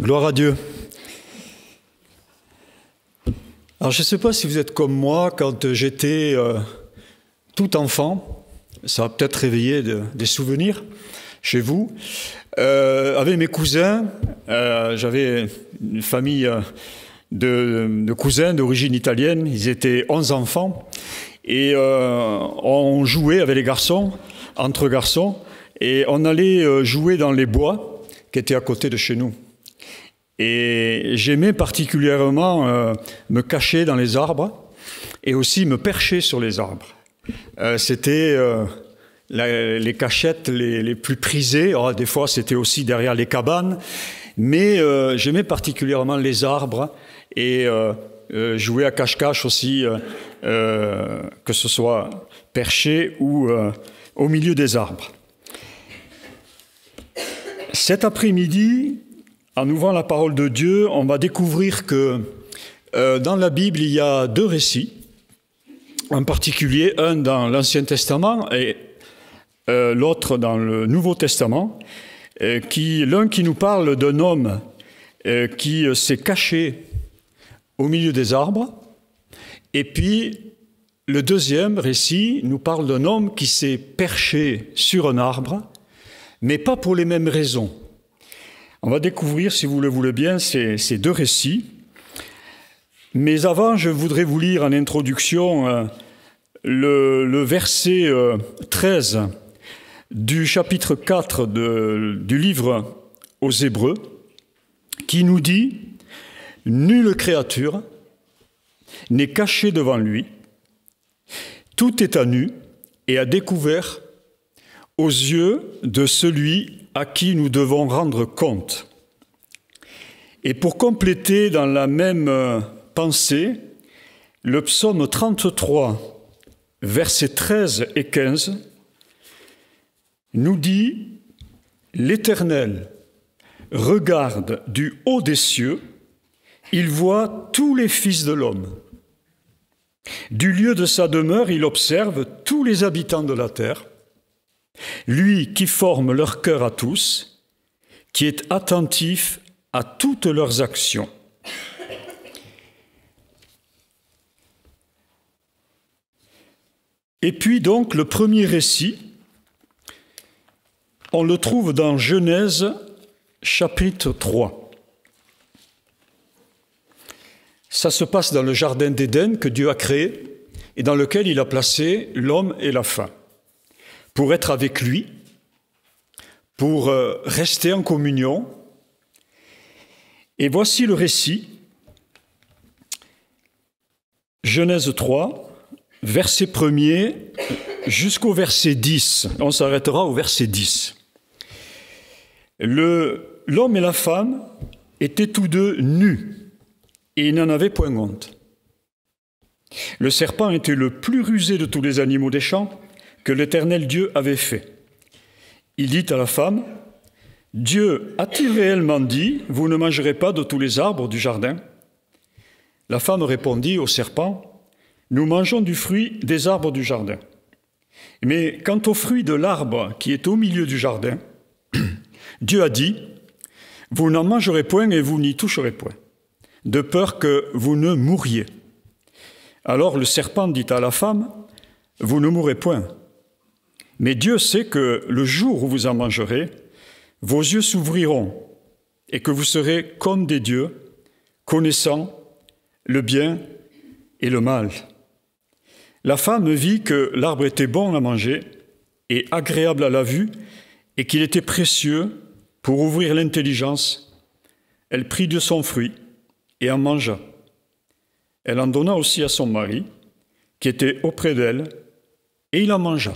Gloire à Dieu. Alors je ne sais pas si vous êtes comme moi, quand j'étais tout enfant, ça a peut-être réveillé des souvenirs chez vous. Avec mes cousins, j'avais une famille de cousins d'origine italienne, ils étaient 11 enfants, et on jouait avec les garçons, entre garçons, et on allait jouer dans les bois qui étaient à côté de chez nous. Et j'aimais particulièrement me cacher dans les arbres et aussi me percher sur les arbres. C'était les cachettes les plus prisées. Alors, des fois, c'était aussi derrière les cabanes. Mais j'aimais particulièrement les arbres et jouer à cache-cache aussi, que ce soit perché ou au milieu des arbres. Cet après-midi, en ouvrant la parole de Dieu, on va découvrir que dans la Bible, il y a deux récits, en particulier un dans l'Ancien Testament et l'autre dans le Nouveau Testament, l'un qui nous parle d'un homme qui s'est caché au milieu des arbres, et puis le deuxième récit nous parle d'un homme qui s'est perché sur un arbre, mais pas pour les mêmes raisons. On va découvrir, si vous le voulez bien, ces deux récits. Mais avant, je voudrais vous lire en introduction le verset 13 du chapitre 4 du livre aux Hébreux, qui nous dit « Nulle créature n'est cachée devant lui, tout est à nu et à découvert aux yeux de celui à qui nous devons rendre compte. » Et pour compléter dans la même pensée, le psaume 33, versets 13 et 15, nous dit « L'Éternel regarde du haut des cieux, il voit tous les fils de l'homme. Du lieu de sa demeure, il observe tous les habitants de la terre. Lui qui forme leur cœur à tous, qui est attentif à toutes leurs actions. » Et puis donc, le premier récit, on le trouve dans Genèse, chapitre 3. Ça se passe dans le jardin d'Éden que Dieu a créé et dans lequel il a placé l'homme et la femme, pour être avec lui, pour rester en communion. Et voici le récit, Genèse 3, verset 1er jusqu'au verset 10. On s'arrêtera au verset 10. L'homme et la femme étaient tous deux nus, et ils n'en avaient point honte. Le serpent était le plus rusé de tous les animaux des champs que l'Éternel Dieu avait fait. Il dit à la femme, « Dieu a-t-il réellement dit, vous ne mangerez pas de tous les arbres du jardin ?» La femme répondit au serpent, « Nous mangeons du fruit des arbres du jardin. Mais quant au fruit de l'arbre qui est au milieu du jardin, Dieu a dit, vous n'en mangerez point et vous n'y toucherez point, de peur que vous ne mouriez. Alors le serpent dit à la femme, vous ne mourrez point. Mais Dieu sait que le jour où vous en mangerez, vos yeux s'ouvriront et que vous serez comme des dieux, connaissant le bien et le mal. La femme vit que l'arbre était bon à manger et agréable à la vue et qu'il était précieux pour ouvrir l'intelligence. Elle prit de son fruit et en mangea. Elle en donna aussi à son mari, qui était auprès d'elle, et il en mangea.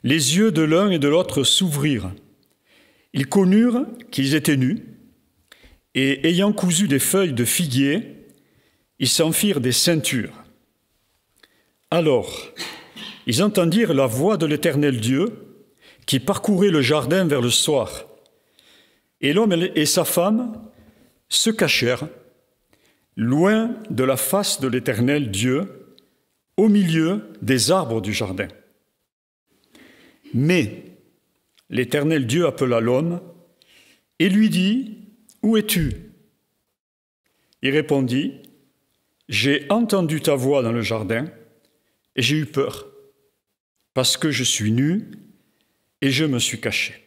Les yeux de l'un et de l'autre s'ouvrirent. Ils connurent qu'ils étaient nus, et ayant cousu des feuilles de figuier, ils s'en firent des ceintures. Alors, ils entendirent la voix de l'Éternel Dieu qui parcourait le jardin vers le soir. Et l'homme et sa femme se cachèrent, loin de la face de l'Éternel Dieu, au milieu des arbres du jardin. Mais l'Éternel Dieu appela l'homme et lui dit, où es-tu » Il répondit, « J'ai entendu ta voix dans le jardin et j'ai eu peur, parce que je suis nu et je me suis caché. »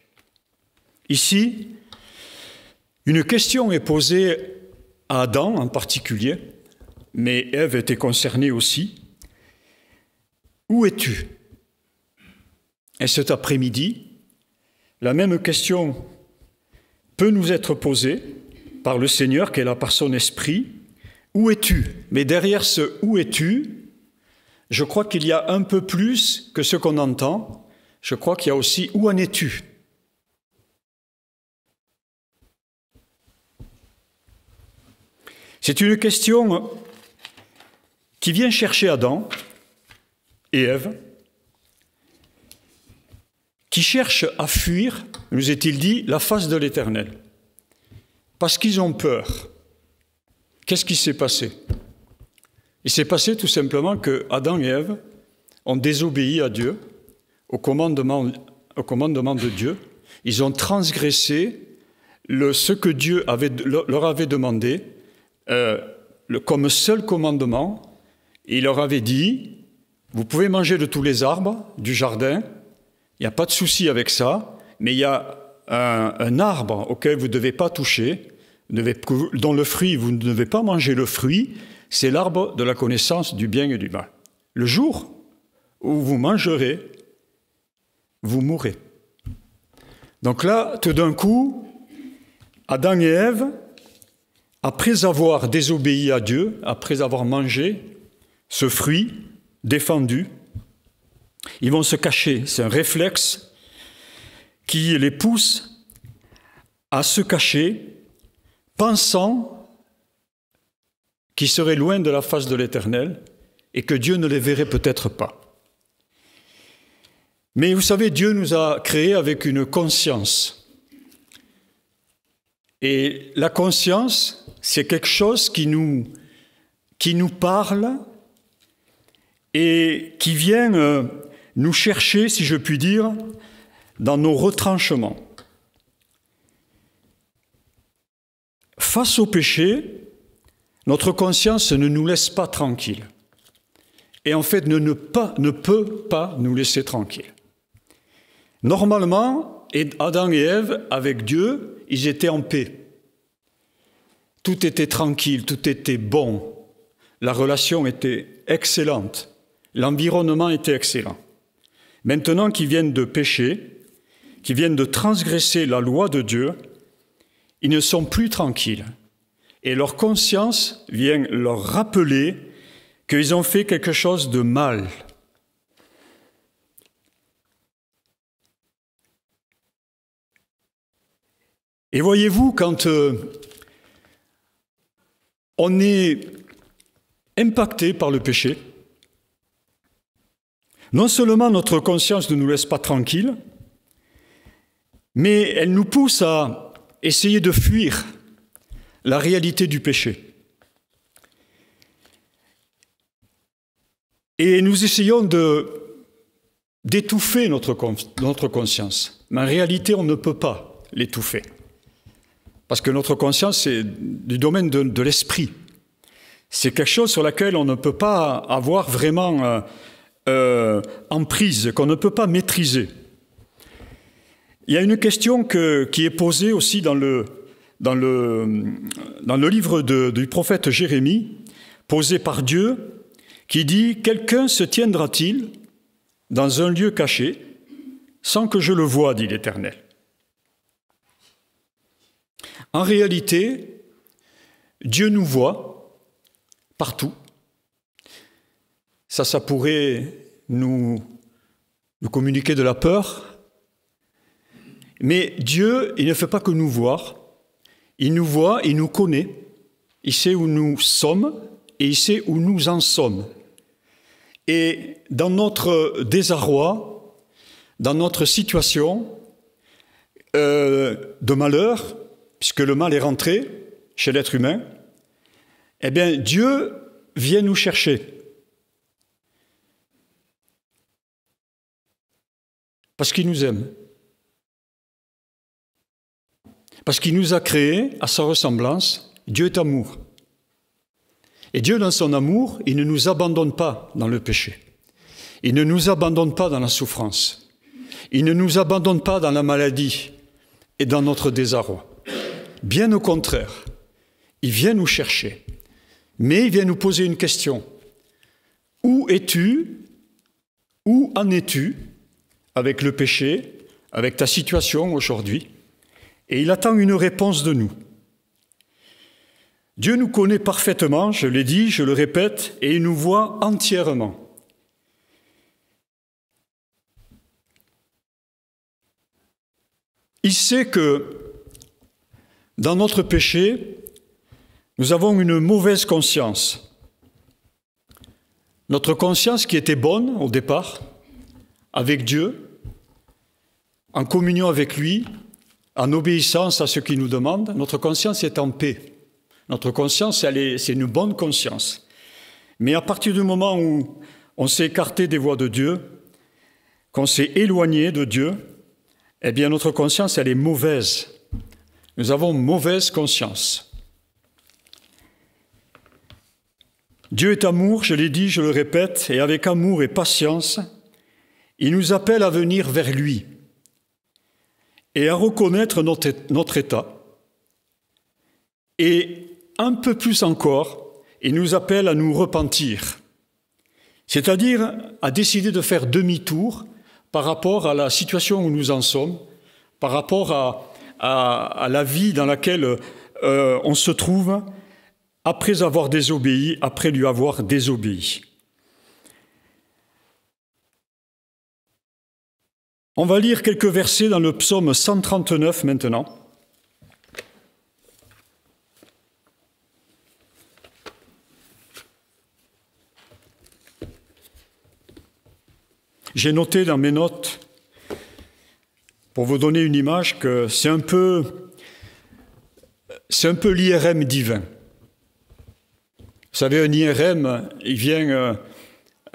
Ici, une question est posée à Adam en particulier, mais Ève était concernée aussi. Où es-tu? Et cet après-midi, la même question peut nous être posée par le Seigneur, qui est là par son esprit. Où es-tu? Mais derrière ce « où es-tu », je crois qu'il y a un peu plus que ce qu'on entend. Je crois qu'il y a aussi « où en es-tu » ? C'est une question qui vient chercher Adam et Ève, qui cherchent à fuir, nous est-il dit, la face de l'Éternel, parce qu'ils ont peur. Qu'est-ce qui s'est passé? Il s'est passé tout simplement que Adam et Ève ont désobéi à Dieu, au commandement de Dieu. Ils ont transgressé ce que Dieu leur avait demandé, comme seul commandement. Il leur avait dit, vous pouvez manger de tous les arbres du jardin, il n'y a pas de souci avec ça, mais il y a un arbre auquel vous ne devez pas toucher, dont le fruit, vous ne devez pas manger le fruit, c'est l'arbre de la connaissance du bien et du mal. Le jour où vous mangerez, vous mourrez. Donc là, tout d'un coup, Adam et Ève, après avoir désobéi à Dieu, après avoir mangé ce fruit défendu, ils vont se cacher. C'est un réflexe qui les pousse à se cacher, pensant qu'ils seraient loin de la face de l'Éternel et que Dieu ne les verrait peut-être pas. Mais vous savez, Dieu nous a créés avec une conscience. Et la conscience, c'est quelque chose qui nous parle et qui vient nous chercher, si je puis dire, dans nos retranchements. Face au péché, notre conscience ne nous laisse pas tranquilles. Et en fait, ne peut pas nous laisser tranquilles. Normalement, Adam et Ève, avec Dieu, ils étaient en paix. Tout était tranquille, tout était bon. La relation était excellente. L'environnement était excellent. Maintenant qu'ils viennent de pécher, qu'ils viennent de transgresser la loi de Dieu, ils ne sont plus tranquilles. Et leur conscience vient leur rappeler qu'ils ont fait quelque chose de mal. Et voyez-vous, quand on est impacté par le péché, non seulement notre conscience ne nous laisse pas tranquilles, mais elle nous pousse à essayer de fuir la réalité du péché. Et nous essayons d'étouffer notre conscience. Mais en réalité, on ne peut pas l'étouffer. Parce que notre conscience, c'est du domaine de l'esprit. C'est quelque chose sur laquelle on ne peut pas avoir vraiment emprise, qu'on ne peut pas maîtriser. Il y a une question qui est posée aussi dans le livre du prophète Jérémie, posée par Dieu, qui dit « Quelqu'un se tiendra-t-il dans un lieu caché sans que je le voie, dit l'Éternel ?» En réalité, Dieu nous voit partout. Ça pourrait nous communiquer de la peur. Mais Dieu, il ne fait pas que nous voir. Il nous voit, il nous connaît. Il sait où nous sommes et il sait où nous en sommes. Et dans notre désarroi, dans notre situation de malheur, puisque le mal est rentré chez l'être humain, eh bien, Dieu vient nous chercher. Parce qu'il nous aime. Parce qu'il nous a créés à sa ressemblance. Dieu est amour. Et Dieu, dans son amour, il ne nous abandonne pas dans le péché. Il ne nous abandonne pas dans la souffrance. Il ne nous abandonne pas dans la maladie et dans notre désarroi. Bien au contraire, il vient nous chercher. Mais il vient nous poser une question. Où es-tu? Où en es-tu avec le péché, avec ta situation aujourd'hui? Et il attend une réponse de nous. Dieu nous connaît parfaitement, je l'ai dit, je le répète, et il nous voit entièrement. Il sait que dans notre péché, nous avons une mauvaise conscience. Notre conscience qui était bonne au départ, avec Dieu, en communion avec lui, en obéissance à ce qu'il nous demande, notre conscience est en paix. Notre conscience, c'est une bonne conscience. Mais à partir du moment où on s'est écarté des voies de Dieu, qu'on s'est éloigné de Dieu, eh bien notre conscience, elle est mauvaise. Nous avons mauvaise conscience. Dieu est amour, je l'ai dit, je le répète, et avec amour et patience, il nous appelle à venir vers lui et à reconnaître notre état. Et un peu plus encore, il nous appelle à nous repentir, c'est-à-dire à décider de faire demi-tour par rapport à la situation où nous en sommes, par rapport à la vie dans laquelle on se trouve après avoir désobéi, après lui avoir désobéi. On va lire quelques versets dans le psaume 139 maintenant. J'ai noté dans mes notes, pour vous donner une image, que c'est un peu l'IRM divin. Vous savez, un IRM, il vient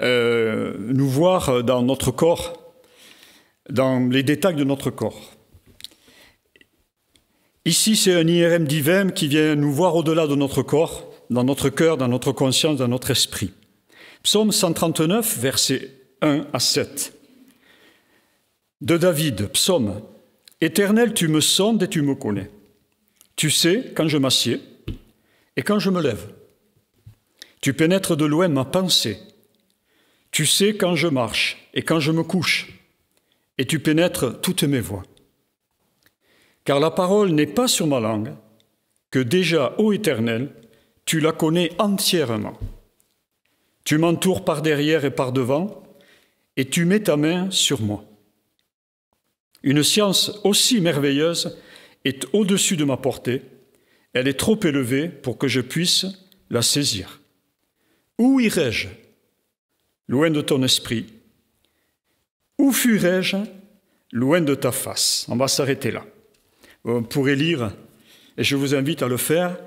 nous voir dans notre corps, dans les détails de notre corps. Ici, c'est un IRM divin qui vient nous voir au-delà de notre corps, dans notre cœur, dans notre conscience, dans notre esprit. Psaume 139, versets 1 à 7. De David, psaume. Éternel, tu me sondes et tu me connais. Tu sais quand je m'assieds et quand je me lève. Tu pénètres de loin ma pensée. Tu sais quand je marche et quand je me couche. Et tu pénètres toutes mes voies. Car la parole n'est pas sur ma langue, que déjà, ô Éternel, tu la connais entièrement. Tu m'entoures par derrière et par devant, et tu mets ta main sur moi. Une science aussi merveilleuse est au-dessus de ma portée, elle est trop élevée pour que je puisse la saisir. Où irai-je, loin de ton esprit? Où fuirai-je, loin de ta face? On va s'arrêter là. On pourrait lire, et je vous invite à le faire,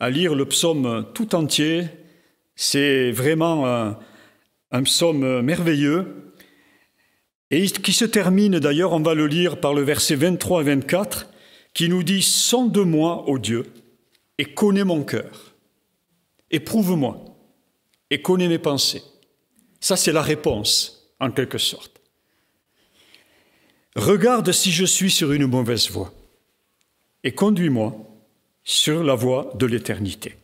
à lire le psaume tout entier. C'est vraiment un psaume merveilleux, et qui se termine d'ailleurs, on va le lire par le verset 23 et 24, qui nous dit « Sonde-moi, ô Dieu, et connais mon cœur. Éprouve-moi, et connais mes pensées. » Ça, c'est la réponse, en quelque sorte. Regarde si je suis sur une mauvaise voie, et conduis-moi sur la voie de l'éternité.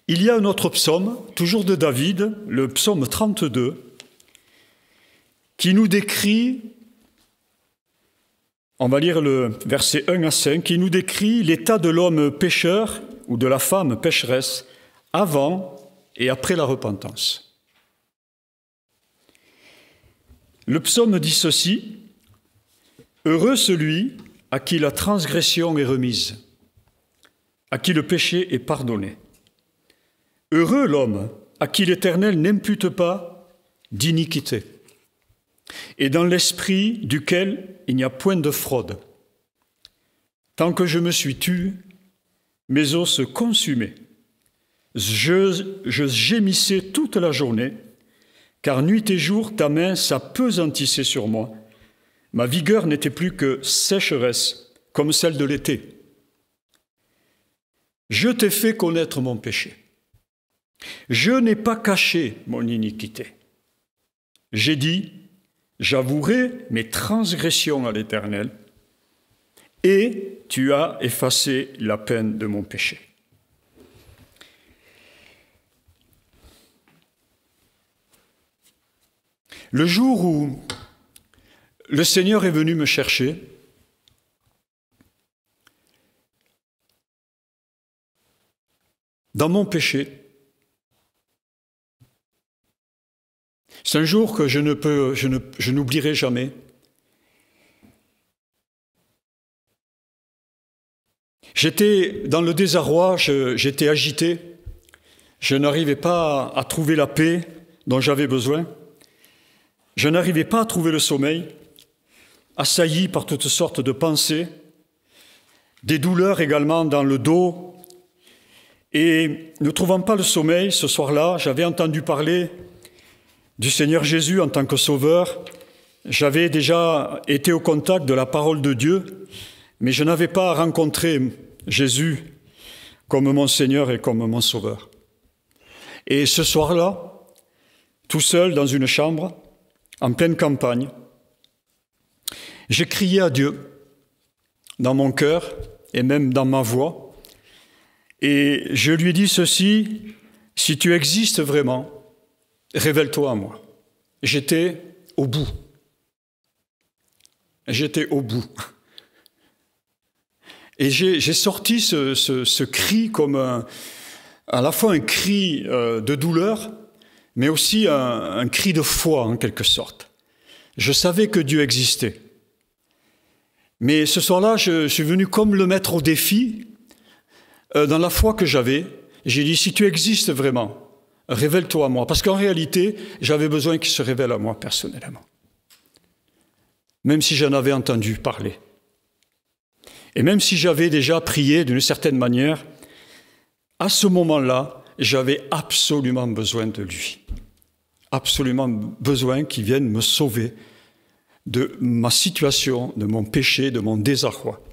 Il y a un autre psaume, toujours de David, le psaume 32, qui nous décrit, on va lire le verset 1 à 5, qui nous décrit l'état de l'homme pécheur ou de la femme pécheresse avant et après la repentance. Le psaume dit ceci, « Heureux celui à qui la transgression est remise, à qui le péché est pardonné. Heureux l'homme à qui l'Éternel n'impute pas d'iniquité, et dans l'esprit duquel il n'y a point de fraude. Tant que je me suis tu, mes os se consumaient. Je gémissais toute la journée, car nuit et jour ta main s'appesantissait sur moi. Ma vigueur n'était plus que sécheresse, comme celle de l'été. Je t'ai fait connaître mon péché. Je n'ai pas caché mon iniquité. J'ai dit, j'avouerai mes transgressions à l'Éternel, et tu as effacé la peine de mon péché. Le jour où le Seigneur est venu me chercher, dans mon péché, c'est un jour que je n'oublierai jamais. J'étais dans le désarroi, j'étais agité, je n'arrivais pas à trouver la paix dont j'avais besoin, je n'arrivais pas à trouver le sommeil, assailli par toutes sortes de pensées, des douleurs également dans le dos, et ne trouvant pas le sommeil, ce soir-là, j'avais entendu parler du Seigneur Jésus en tant que sauveur. J'avais déjà été au contact de la parole de Dieu, mais je n'avais pas rencontré Jésus comme mon Seigneur et comme mon sauveur. Et ce soir-là, tout seul dans une chambre, en pleine campagne, j'ai crié à Dieu dans mon cœur et même dans ma voix, et je lui ai dit ceci: si tu existes vraiment, révèle-toi à moi. J'étais au bout. J'étais au bout. Et j'ai sorti ce cri comme à la fois un cri de douleur, mais aussi un cri de foi en quelque sorte. Je savais que Dieu existait. Mais ce soir-là, je suis venu comme le mettre au défi dans la foi que j'avais. J'ai dit, si tu existes vraiment, révèle-toi à moi. Parce qu'en réalité, j'avais besoin qu'il se révèle à moi personnellement. Même si j'en avais entendu parler. Et même si j'avais déjà prié d'une certaine manière, à ce moment-là, j'avais absolument besoin de lui. Absolument besoin qu'il vienne me sauver de ma situation, de mon péché, de mon désarroi.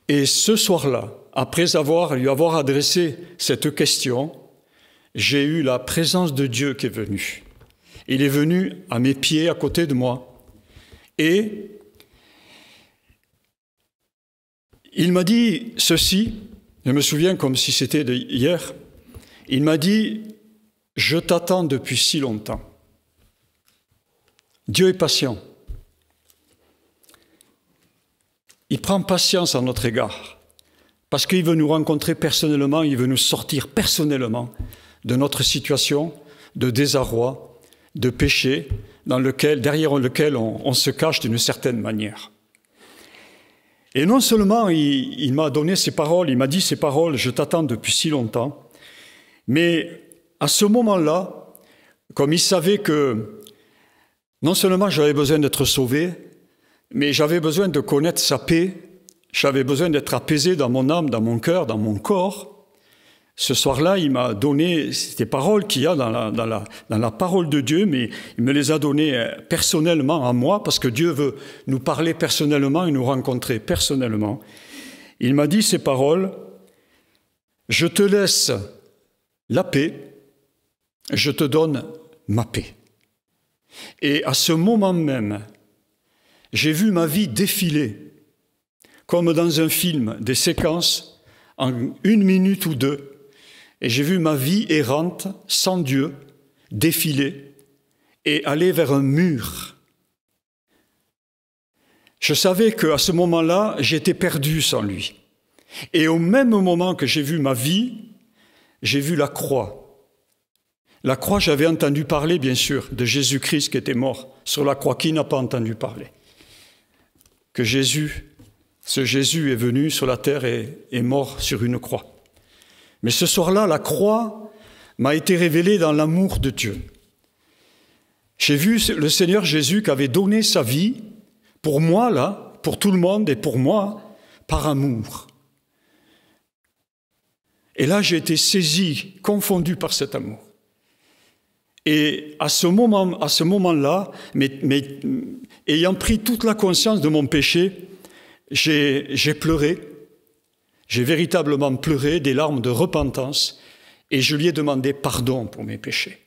Et ce soir-là, après lui avoir adressé cette question, j'ai eu la présence de Dieu qui est venue. Il est venu à mes pieds, à côté de moi, et il m'a dit ceci, je me souviens comme si c'était hier, il m'a dit, je t'attends depuis si longtemps. Dieu est patient. Il prend patience à notre égard, parce qu'il veut nous rencontrer personnellement, il veut nous sortir personnellement de notre situation de désarroi, de péché, derrière lequel on se cache d'une certaine manière. Et non seulement il m'a donné ces paroles, il m'a dit ces paroles, je t'attends depuis si longtemps, mais à ce moment-là, comme il savait que non seulement j'avais besoin d'être sauvé, mais j'avais besoin de connaître sa paix, j'avais besoin d'être apaisé dans mon âme, dans mon cœur, dans mon corps. Ce soir-là, il m'a donné ces paroles qu'il y a dans la parole de Dieu, mais il me les a données personnellement à moi, parce que Dieu veut nous parler personnellement et nous rencontrer personnellement. Il m'a dit ces paroles, « Je te laisse la paix, je te donne ma paix. » Et à ce moment même, j'ai vu ma vie défiler, comme dans un film, des séquences en 1 minute ou 2. Et j'ai vu ma vie errante, sans Dieu, défiler et aller vers un mur. Je savais qu'à ce moment-là, j'étais perdu sans lui. Et au même moment que j'ai vu ma vie, j'ai vu la croix. La croix, j'avais entendu parler, bien sûr, de Jésus-Christ qui était mort sur la croix. Qui n'a pas entendu parler? Que ce Jésus est venu sur la terre et est mort sur une croix. Mais ce soir-là, la croix m'a été révélée dans l'amour de Dieu. J'ai vu le Seigneur Jésus qui avait donné sa vie pour moi, là, pour tout le monde et pour moi, par amour. Et là, j'ai été saisi, confondu par cet amour. Et à ce moment-là, ayant pris toute la conscience de mon péché, j'ai pleuré. J'ai véritablement pleuré des larmes de repentance et je lui ai demandé pardon pour mes péchés,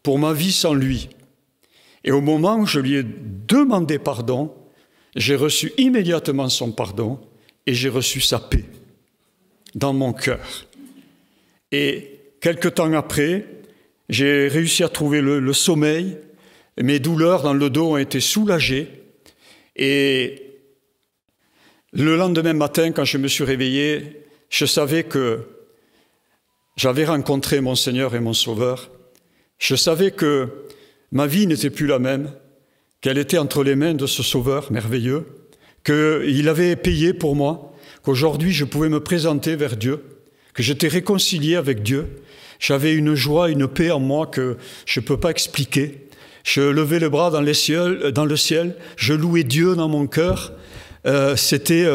pour ma vie sans lui. Et au moment où je lui ai demandé pardon, j'ai reçu immédiatement son pardon et j'ai reçu sa paix dans mon cœur. Et quelque temps après, j'ai réussi à trouver le sommeil, mes douleurs dans le dos ont été soulagées et le lendemain matin, quand je me suis réveillé, je savais que j'avais rencontré mon Seigneur et mon Sauveur. Je savais que ma vie n'était plus la même, qu'elle était entre les mains de ce Sauveur merveilleux, qu'il avait payé pour moi, qu'aujourd'hui je pouvais me présenter vers Dieu, que j'étais réconcilié avec Dieu. J'avais une joie, une paix en moi que je ne peux pas expliquer. Je levais le bras dans le ciel, je louais Dieu dans mon cœur. C'était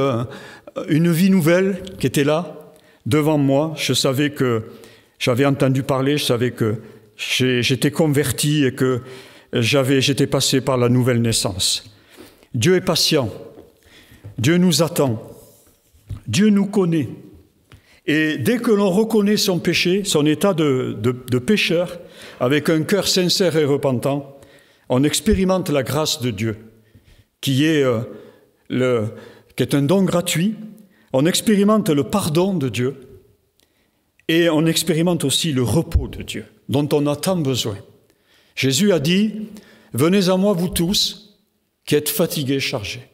une vie nouvelle qui était là, devant moi. Je savais que j'avais entendu parler, je savais que j'étais converti et que j'étais passé par la nouvelle naissance. Dieu est patient, Dieu nous attend, Dieu nous connaît. Et dès que l'on reconnaît son péché, son état de pécheur, avec un cœur sincère et repentant, on expérimente la grâce de Dieu, qui est un don gratuit. On expérimente le pardon de Dieu et on expérimente aussi le repos de Dieu, dont on a tant besoin. Jésus a dit « Venez à moi, vous tous, qui êtes fatigués, chargés,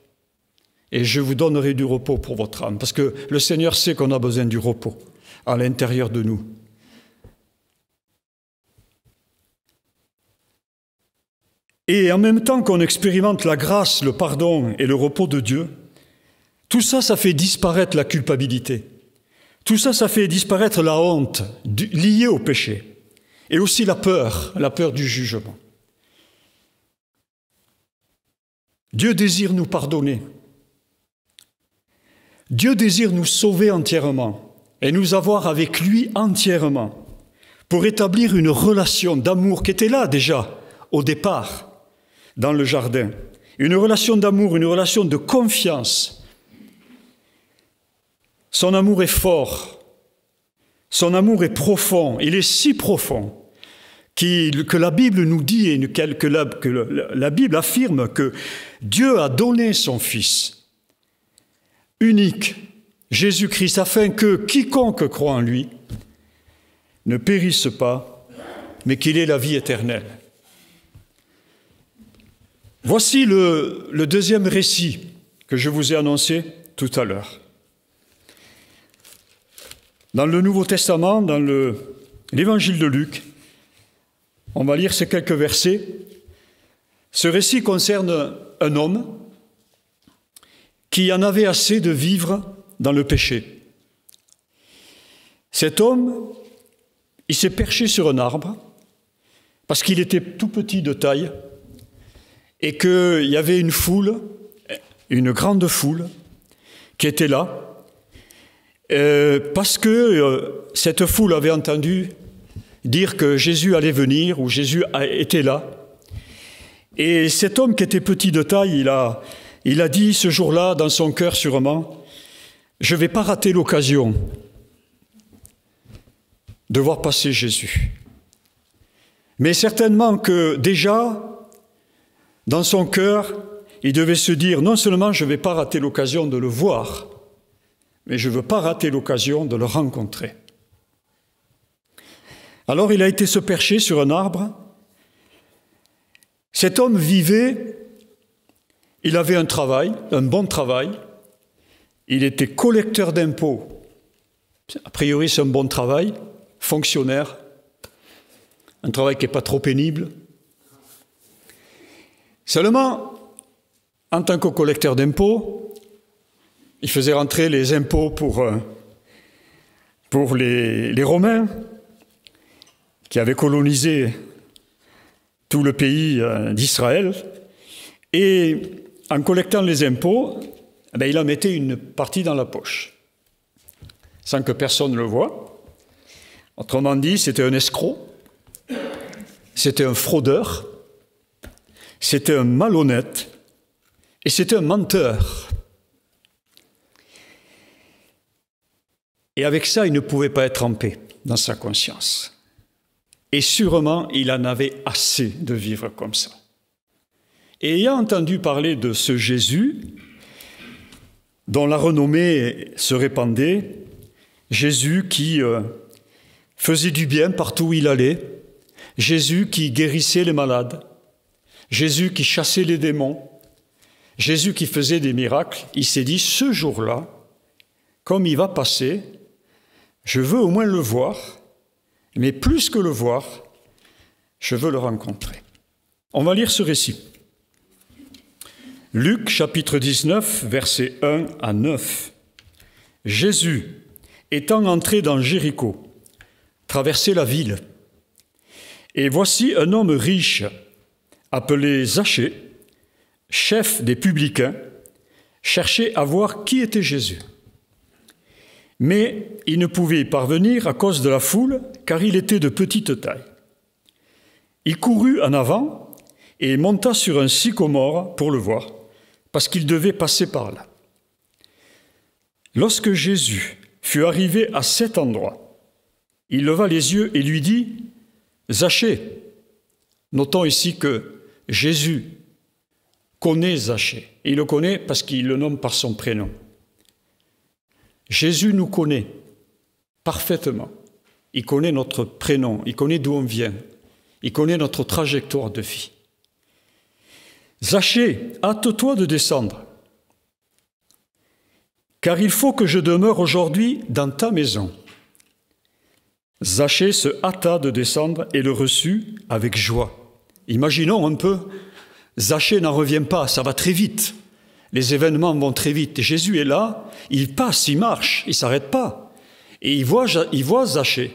et je vous donnerai du repos pour votre âme. » Parce que le Seigneur sait qu'on a besoin du repos à l'intérieur de nous. Et en même temps qu'on expérimente la grâce, le pardon et le repos de Dieu, tout ça, ça fait disparaître la culpabilité. Tout ça, ça fait disparaître la honte liée au péché. Et aussi la peur du jugement. Dieu désire nous pardonner. Dieu désire nous sauver entièrement et nous avoir avec lui entièrement pour établir une relation d'amour qui était là déjà au départ dans le jardin. Une relation d'amour, une relation de confiance. Son amour est fort, son amour est profond, il est si profond que la Bible nous dit, et que la Bible affirme que Dieu a donné son Fils unique, Jésus-Christ, afin que quiconque croit en lui ne périsse pas, mais qu'il ait la vie éternelle. Voici le deuxième récit que je vous ai annoncé tout à l'heure. Dans le Nouveau Testament, dans l'Évangile de Luc, on va lire ces quelques versets. Ce récit concerne un homme qui en avait assez de vivre dans le péché. Cet homme, il s'est perché sur un arbre parce qu'il était tout petit de taille et qu'il y avait une foule, une grande foule, qui était là, parce que cette foule avait entendu dire que Jésus allait venir, ou Jésus était là. Et cet homme qui était petit de taille, il a dit ce jour-là, dans son cœur sûrement, « Je ne vais pas rater l'occasion de voir passer Jésus. » Mais certainement que déjà, dans son cœur, il devait se dire, non seulement je ne vais pas rater l'occasion de le voir, mais je ne veux pas rater l'occasion de le rencontrer. Alors il a été se percher sur un arbre. Cet homme vivait, il avait un travail, un bon travail. Il était collecteur d'impôts. A priori, c'est un bon travail, fonctionnaire, un travail qui n'est pas trop pénible. Seulement, en tant que collecteur d'impôts, il faisait rentrer les impôts pour les Romains qui avaient colonisé tout le pays d'Israël. Et en collectant les impôts, il en mettait une partie dans la poche, sans que personne ne le voie. Autrement dit, c'était un escroc, c'était un fraudeur, c'était un malhonnête, Et c'était un menteur. Et avec ça, il ne pouvait pas être en paix dans sa conscience. Et sûrement, il en avait assez de vivre comme ça. Et ayant entendu parler de ce Jésus, dont la renommée se répandait, Jésus qui faisait du bien partout où il allait, Jésus qui guérissait les malades, Jésus qui chassait les démons, Jésus qui faisait des miracles, il s'est dit, ce jour-là, comme il va passer, je veux au moins le voir, mais plus que le voir, je veux le rencontrer. On va lire ce récit. Luc, chapitre 19, versets 1 à 9. Jésus, étant entré dans Jéricho, traversait la ville. Et voici un homme riche, appelé Zachée, chef des publicains, cherchait à voir qui était Jésus. Mais il ne pouvait y parvenir à cause de la foule, car il était de petite taille. Il courut en avant et monta sur un sycomore pour le voir, parce qu'il devait passer par là. Lorsque Jésus fut arrivé à cet endroit, il leva les yeux et lui dit « Zachée ». Notons ici que Jésus connaît Zachée. Il le connaît parce qu'il le nomme par son prénom. Jésus nous connaît parfaitement. Il connaît notre prénom, il connaît d'où on vient, il connaît notre trajectoire de vie. Zachée, hâte-toi de descendre, car il faut que je demeure aujourd'hui dans ta maison. Zachée se hâta de descendre et le reçut avec joie. Imaginons un peu, Zachée n'en revient pas, ça va très vite. Les événements vont très vite. Et Jésus est là, il passe, il marche, il ne s'arrête pas. Et il voit Zachée.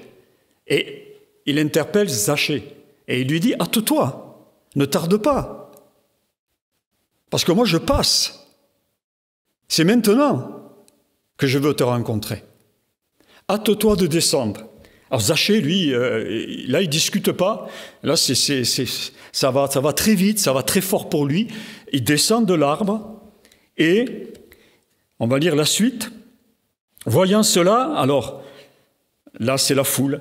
Et il interpelle Zachée. Et il lui dit, hâte-toi, ne tarde pas. Parce que moi je passe. C'est maintenant que je veux te rencontrer. Hâte-toi de descendre. Alors Zachée, lui, là il ne discute pas. Là ça va très vite, ça va très fort pour lui. Il descend de l'arbre et on va lire la suite. Voyant cela, alors là c'est la foule.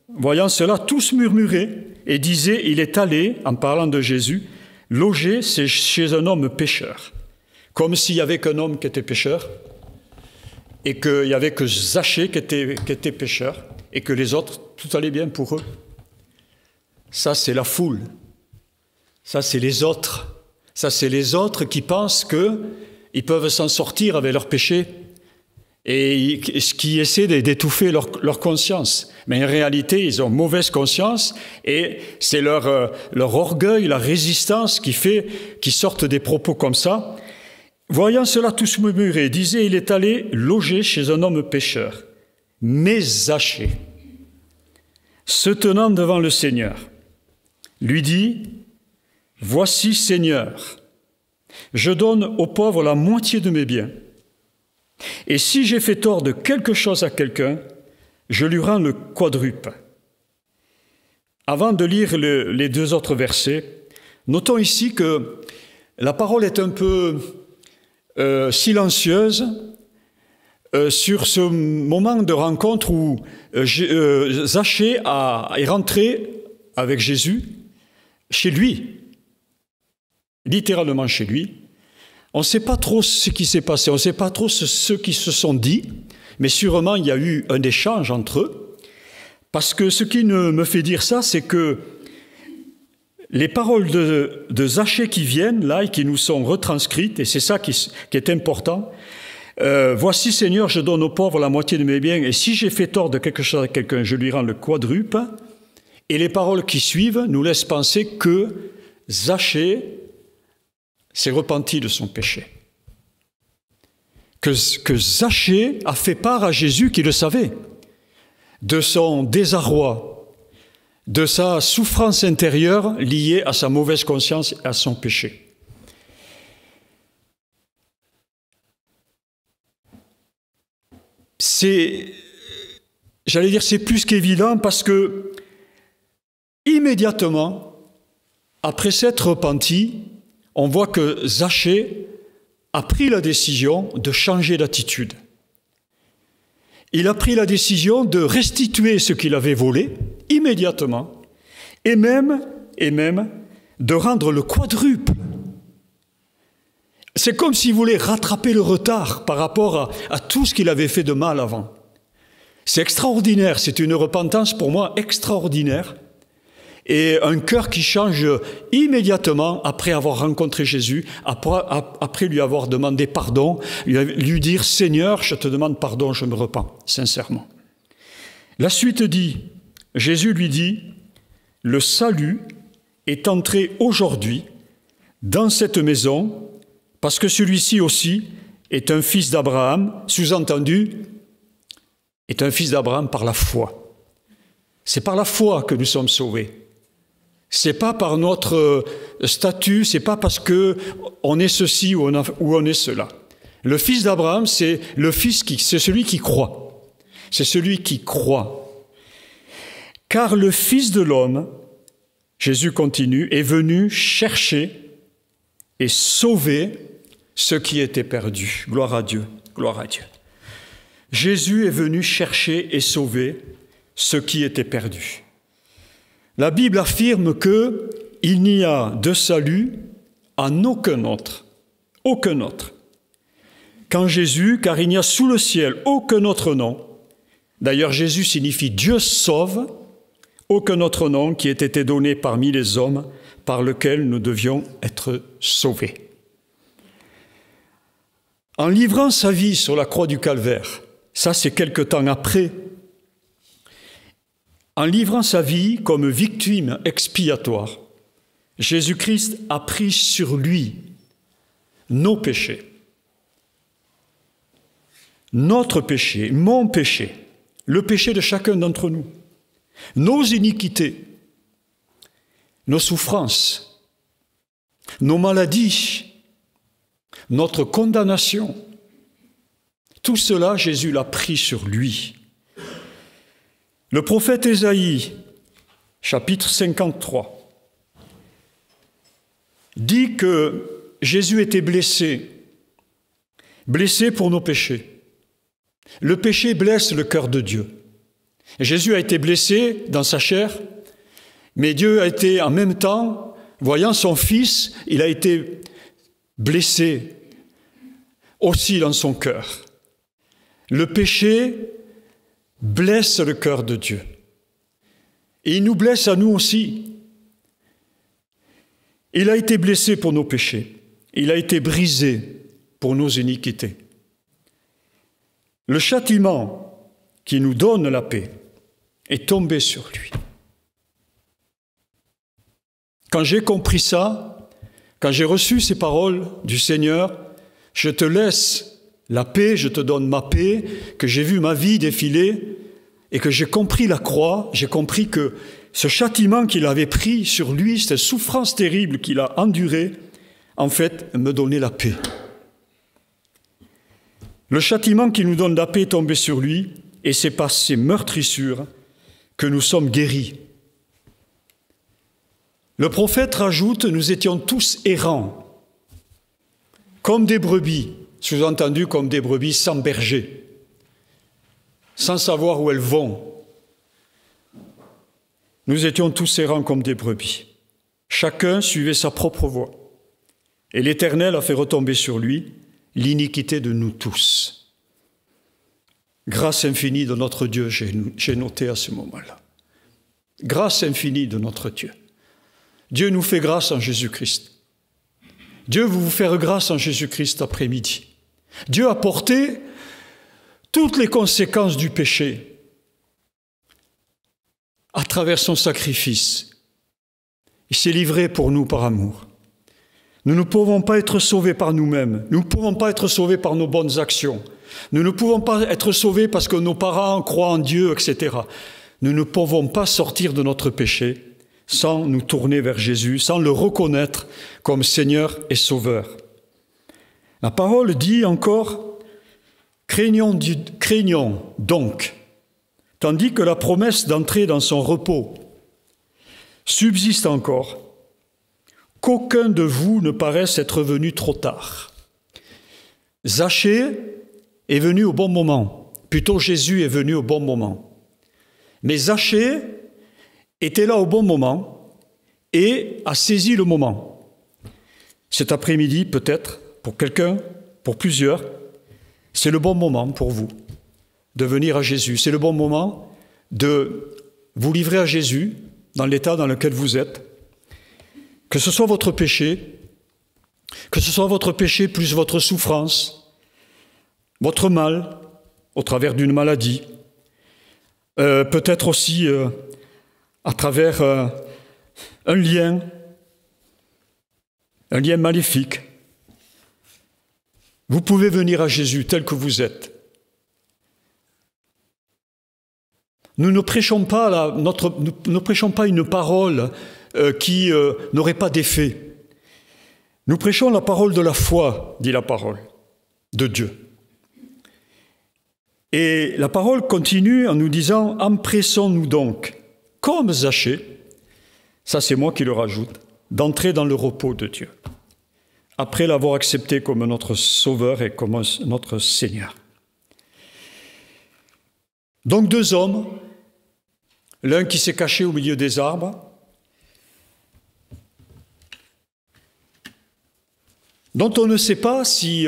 Voyant cela, tous murmuraient et disaient, il est allé, en parlant de Jésus, loger chez un homme pécheur. Comme s'il n'y avait qu'un homme qui était pécheur et qu'il n'y avait que Zachée qui était pécheur et que les autres, tout allait bien pour eux. Ça, c'est la foule. Ça, c'est les autres. Ça, c'est les autres qui pensent qu'ils peuvent s'en sortir avec leur péché et qui essaient d'étouffer leur conscience. Mais en réalité, ils ont mauvaise conscience et c'est leur orgueil, la résistance qui fait qu'ils sortent des propos comme ça. Voyant cela, tous murmuraient, disaient, il est allé loger chez un homme pécheur. Mais Zachée, se tenant devant le Seigneur, lui dit, voici Seigneur, je donne aux pauvres la moitié de mes biens. Et si j'ai fait tort de quelque chose à quelqu'un, je lui rends le quadruple. Avant de lire les deux autres versets, notons ici que la parole est un peu silencieuse sur ce moment de rencontre où Zachée est rentré avec Jésus chez lui, littéralement chez lui. On ne sait pas trop ce qui s'est passé, on ne sait pas trop ce qu'ils se sont dit, mais sûrement il y a eu un échange entre eux, parce que ce qui me fait dire ça, c'est que les paroles de Zachée qui viennent là et qui nous sont retranscrites, et c'est ça qui est important, voici Seigneur, je donne aux pauvres la moitié de mes biens, et si j'ai fait tort de quelque chose à quelqu'un, je lui rends le quadruple, et les paroles qui suivent nous laissent penser que Zachée s'est repenti de son péché. Que Zachée a fait part à Jésus qui le savait, de son désarroi, de sa souffrance intérieure liée à sa mauvaise conscience et à son péché. C'est plus qu'évident parce que immédiatement, après s'être repenti, on voit que Zachée a pris la décision de changer d'attitude. Il a pris la décision de restituer ce qu'il avait volé immédiatement et même de rendre le quadruple. C'est comme s'il voulait rattraper le retard par rapport à tout ce qu'il avait fait de mal avant. C'est extraordinaire, c'est une repentance pour moi extraordinaire et un cœur qui change immédiatement après avoir rencontré Jésus, après lui avoir demandé pardon, lui dire « Seigneur, je te demande pardon, je me repens, sincèrement ». La suite dit, Jésus lui dit « Le salut est entré aujourd'hui dans cette maison parce que celui-ci aussi est un fils d'Abraham, sous-entendu, est un fils d'Abraham par la foi. C'est par la foi que nous sommes sauvés. C'est pas par notre statut, c'est pas parce que on est ceci ou on est cela. Le fils d'Abraham, c'est celui qui croit. C'est celui qui croit. Car le Fils de l'homme, Jésus continue, est venu chercher et sauver ce qui était perdu. Gloire à Dieu, gloire à Dieu. Jésus est venu chercher et sauver ce qui était perdu. La Bible affirme qu'il n'y a de salut en aucun autre. Aucun autre. Qu'en Jésus, car il n'y a sous le ciel aucun autre nom. D'ailleurs, Jésus signifie Dieu sauve, aucun autre nom qui ait été donné parmi les hommes par lequel nous devions être sauvés. En livrant sa vie sur la croix du Calvaire, ça c'est quelque temps après, en livrant sa vie comme victime expiatoire, Jésus-Christ a pris sur lui nos péchés, notre péché, mon péché, le péché de chacun d'entre nous, nos iniquités, nos souffrances, nos maladies, notre condamnation. Tout cela, Jésus l'a pris sur lui. Le prophète Ésaïe, chapitre 53, dit que Jésus était blessé pour nos péchés. Le péché blesse le cœur de Dieu. Jésus a été blessé dans sa chair, mais Dieu a été en même temps, voyant son Fils, il a été blessé aussi dans son cœur. Le péché blesse le cœur de Dieu. Et il nous blesse à nous aussi. Il a été blessé pour nos péchés. Il a été brisé pour nos iniquités. Le châtiment qui nous donne la paix est tombé sur lui. Quand j'ai compris ça, quand j'ai reçu ces paroles du Seigneur, je te laisse la paix, je te donne ma paix, que j'ai vu ma vie défiler et que j'ai compris la croix, j'ai compris que ce châtiment qu'il avait pris sur lui, cette souffrance terrible qu'il a endurée, en fait, me donnait la paix. Le châtiment qui nous donne la paix est tombé sur lui et c'est par ses meurtrissures que nous sommes guéris. Le prophète rajoute, nous étions tous errants, comme des brebis, sous-entendu comme des brebis sans berger, sans savoir où elles vont. Nous étions tous errants comme des brebis. Chacun suivait sa propre voie. Et l'Éternel a fait retomber sur lui l'iniquité de nous tous. Grâce infinie de notre Dieu, j'ai noté à ce moment-là. Grâce infinie de notre Dieu. Dieu nous fait grâce en Jésus-Christ. Dieu veut vous faire grâce en Jésus-Christ après-midi. Dieu a porté toutes les conséquences du péché à travers son sacrifice. Il s'est livré pour nous par amour. Nous ne pouvons pas être sauvés par nous-mêmes. Nous ne pouvons pas être sauvés par nos bonnes actions. Nous ne pouvons pas être sauvés parce que nos parents croient en Dieu, etc. Nous ne pouvons pas sortir de notre péché sans nous tourner vers Jésus, sans le reconnaître comme Seigneur et Sauveur. La parole dit encore « Craignons donc », tandis que la promesse d'entrer dans son repos subsiste encore, qu'aucun de vous ne paraisse être venu trop tard. Zachée est venu au bon moment. Plutôt, Jésus est venu au bon moment. Mais Zachée était là au bon moment et a saisi le moment. Cet après-midi, peut-être, pour quelqu'un, pour plusieurs, c'est le bon moment pour vous de venir à Jésus. C'est le bon moment de vous livrer à Jésus dans l'état dans lequel vous êtes. Que ce soit votre péché, plus votre souffrance, votre mal, au travers d'une maladie, peut-être aussi à travers un lien maléfique. Vous pouvez venir à Jésus tel que vous êtes. Nous ne prêchons pas une parole qui n'aurait pas d'effet. Nous prêchons la parole de la foi, dit la parole de Dieu. Et la parole continue en nous disant « Empressons-nous donc, comme Zachée », ça c'est moi qui le rajoute, d'entrer dans le repos de Dieu, après l'avoir accepté comme notre Sauveur et comme notre Seigneur. Donc 2 hommes, l'un qui s'est caché au milieu des arbres, dont on ne sait pas si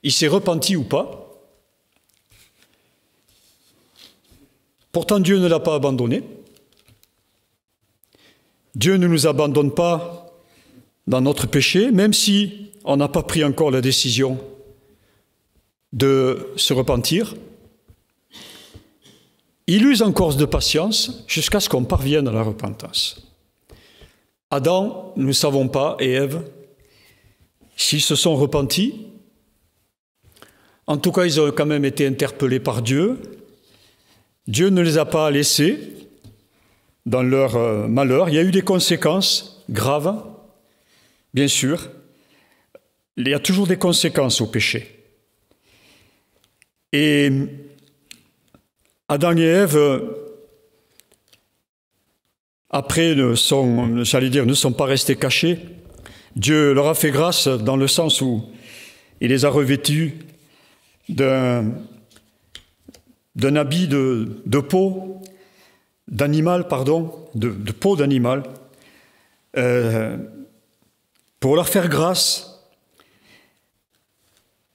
il s'est repenti ou pas. Pourtant, Dieu ne l'a pas abandonné. Dieu ne nous abandonne pas dans notre péché, même si on n'a pas pris encore la décision de se repentir. Il use encore de patience jusqu'à ce qu'on parvienne à la repentance. Adam, nous ne savons pas, et Ève, s'ils se sont repentis. En tout cas, ils ont quand même été interpellés par Dieu. Dieu ne les a pas laissés dans leur malheur. Il y a eu des conséquences graves, bien sûr. Il y a toujours des conséquences au péché. Et Adam et Ève, après, ne sont pas restés cachés. Dieu leur a fait grâce dans le sens où il les a revêtus d'un habit de peau d'animal, de peau d'animal, pour leur faire grâce,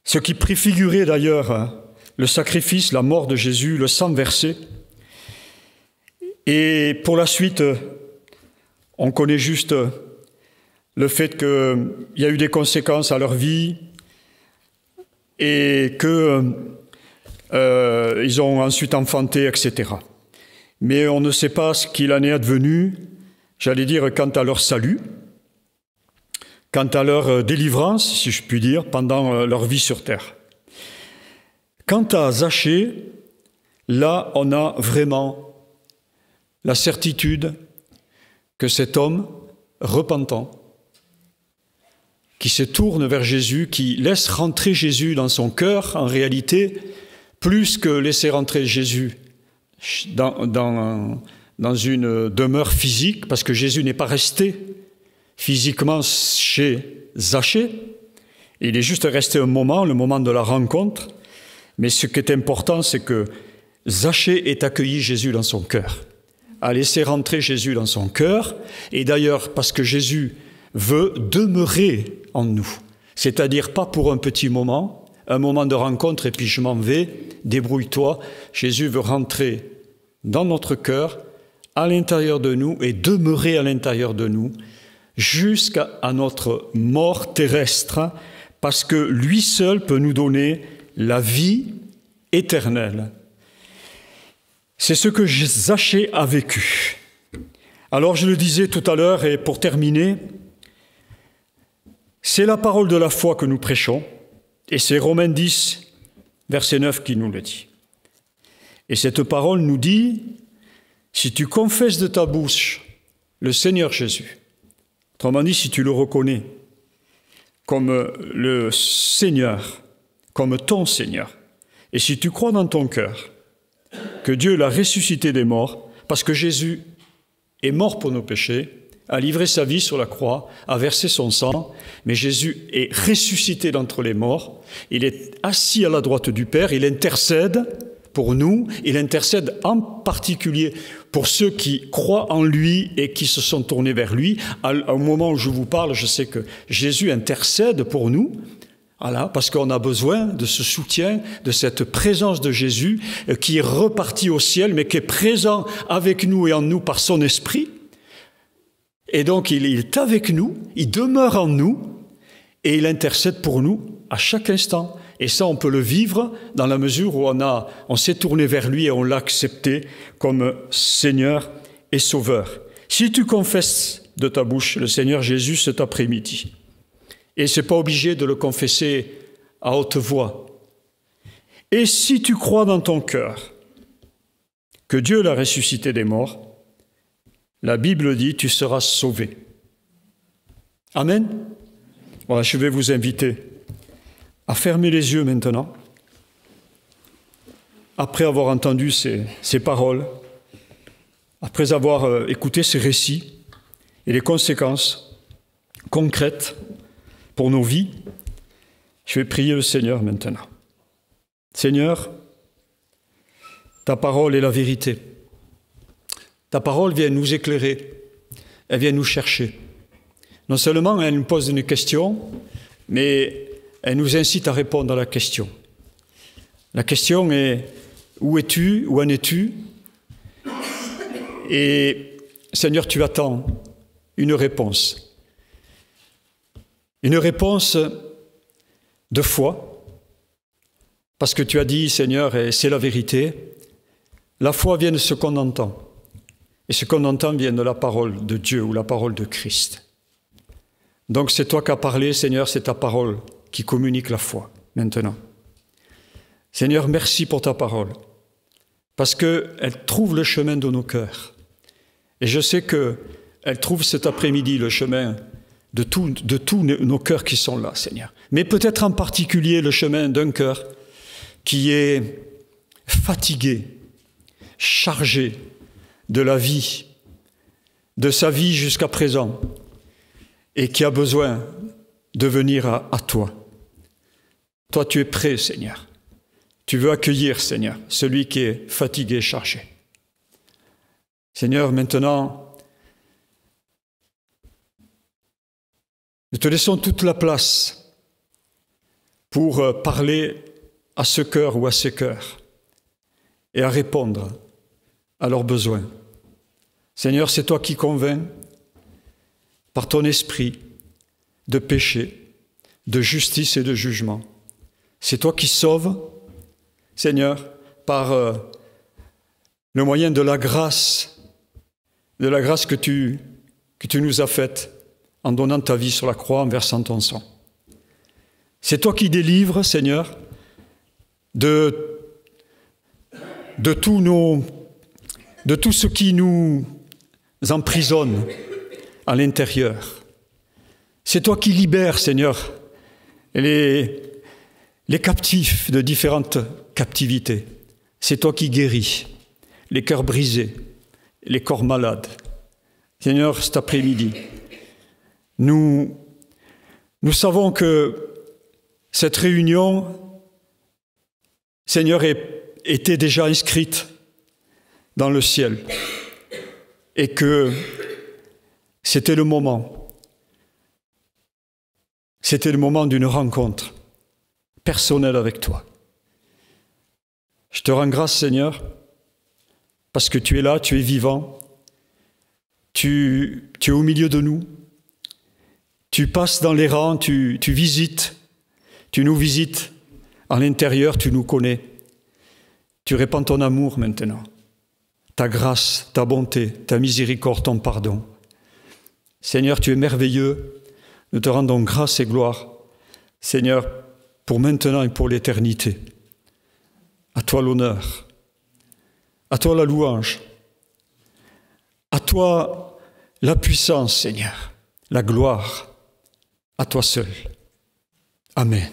ce qui préfigurait d'ailleurs le sacrifice, la mort de Jésus, le sang versé. Et pour la suite, on connaît juste le fait qu'il y a eu des conséquences à leur vie et qu'ils ont ensuite enfanté, etc. Mais on ne sait pas ce qu'il en est advenu, j'allais dire, quant à leur salut, quant à leur délivrance, si je puis dire, pendant leur vie sur terre. Quant à Zachée, là, on a vraiment la certitude que cet homme repentant, qui se tourne vers Jésus, qui laisse rentrer Jésus dans son cœur, en réalité, plus que laisser rentrer Jésus dans une demeure physique, parce que Jésus n'est pas resté physiquement chez Zachée, il est juste resté un moment, le moment de la rencontre, mais ce qui est important, c'est que Zachée ait accueilli Jésus dans son cœur, a laissé rentrer Jésus dans son cœur, et d'ailleurs parce que Jésus veut demeurer en nous, c'est-à-dire pas pour un petit moment, un moment de rencontre et puis je m'en vais, débrouille-toi. Jésus veut rentrer dans notre cœur, à l'intérieur de nous et demeurer à l'intérieur de nous jusqu'à notre mort terrestre, parce que lui seul peut nous donner la vie éternelle. C'est ce que Zachée a vécu. Alors je le disais tout à l'heure, et pour terminer, c'est la parole de la foi que nous prêchons, et c'est Romains 10, verset 9 qui nous le dit. Et cette parole nous dit, si tu confesses de ta bouche le Seigneur Jésus, autrement dit, si tu le reconnais comme le Seigneur, comme ton Seigneur, et si tu crois dans ton cœur que Dieu l'a ressuscité des morts, parce que Jésus est mort pour nos péchés, a livré sa vie sur la croix, a versé son sang, mais Jésus est ressuscité d'entre les morts, il est assis à la droite du Père, il intercède pour nous, il intercède en particulier pour ceux qui croient en lui et qui se sont tournés vers lui. Au moment où je vous parle, je sais que Jésus intercède pour nous, voilà, parce qu'on a besoin de ce soutien, de cette présence de Jésus qui est reparti au ciel, mais qui est présent avec nous et en nous par son esprit. Et donc il est avec nous, il demeure en nous et il intercède pour nous à chaque instant. Et ça, on peut le vivre dans la mesure où on s'est tourné vers lui et on l'a accepté comme Seigneur et Sauveur. Si tu confesses de ta bouche le Seigneur Jésus cet après-midi, et ce n'est pas obligé de le confesser à haute voix, et si tu crois dans ton cœur que Dieu l'a ressuscité des morts, la Bible dit, tu seras sauvé. Amen. Voilà, je vais vous inviter à fermer les yeux maintenant, après avoir entendu ces paroles, après avoir écouté ces récits et les conséquences concrètes pour nos vies. Je vais prier le Seigneur maintenant. Seigneur, ta parole est la vérité. Ta parole vient nous éclairer, elle vient nous chercher. Non seulement elle nous pose une question, mais elle nous incite à répondre à la question. La question est, où es-tu? Où en es-tu? Et Seigneur, tu attends une réponse. Une réponse de foi, parce que tu as dit, Seigneur, et c'est la vérité, la foi vient de ce qu'on entend. Et ce qu'on entend vient de la parole de Dieu ou la parole de Christ. Donc c'est toi qui as parlé, Seigneur, c'est ta parole qui communique la foi, maintenant. Seigneur, merci pour ta parole, parce qu'elle trouve le chemin de nos cœurs. Et je sais qu'elle trouve cet après-midi le chemin de tous nos cœurs qui sont là, Seigneur. Mais peut-être en particulier le chemin d'un cœur qui est fatigué, chargé de la vie, de sa vie jusqu'à présent, et qui a besoin de venir à toi. Toi, tu es prêt, Seigneur. Tu veux accueillir, Seigneur, celui qui est fatigué, chargé. Seigneur, maintenant, nous te laissons toute la place pour parler à ce cœur ou à ces cœurs et à répondre à leurs besoins. Seigneur, c'est toi qui convaincs par ton esprit de péché, de justice et de jugement. C'est toi qui sauves, Seigneur, par le moyen de la grâce que tu nous as faite en donnant ta vie sur la croix, en versant ton sang. C'est toi qui délivres, Seigneur, de tout ce qui nous emprisonne à l'intérieur. C'est toi qui libères, Seigneur, les captifs de différentes captivités. C'est toi qui guéris les cœurs brisés, les corps malades. Seigneur, cet après-midi, nous savons que cette réunion, Seigneur, était déjà inscrite dans le ciel et que c'était le moment d'une rencontre personnelle avec toi. Je te rends grâce, Seigneur, parce que tu es là, tu es vivant, tu es au milieu de nous, tu passes dans les rangs, tu visites, tu nous visites à l'intérieur, tu nous connais. Tu répands ton amour maintenant, ta grâce, ta bonté, ta miséricorde, ton pardon. Seigneur, tu es merveilleux, nous te rendons grâce et gloire, Seigneur, pour maintenant et pour l'éternité. À toi l'honneur, à toi la louange, à toi la puissance, Seigneur, la gloire, à toi seul. Amen.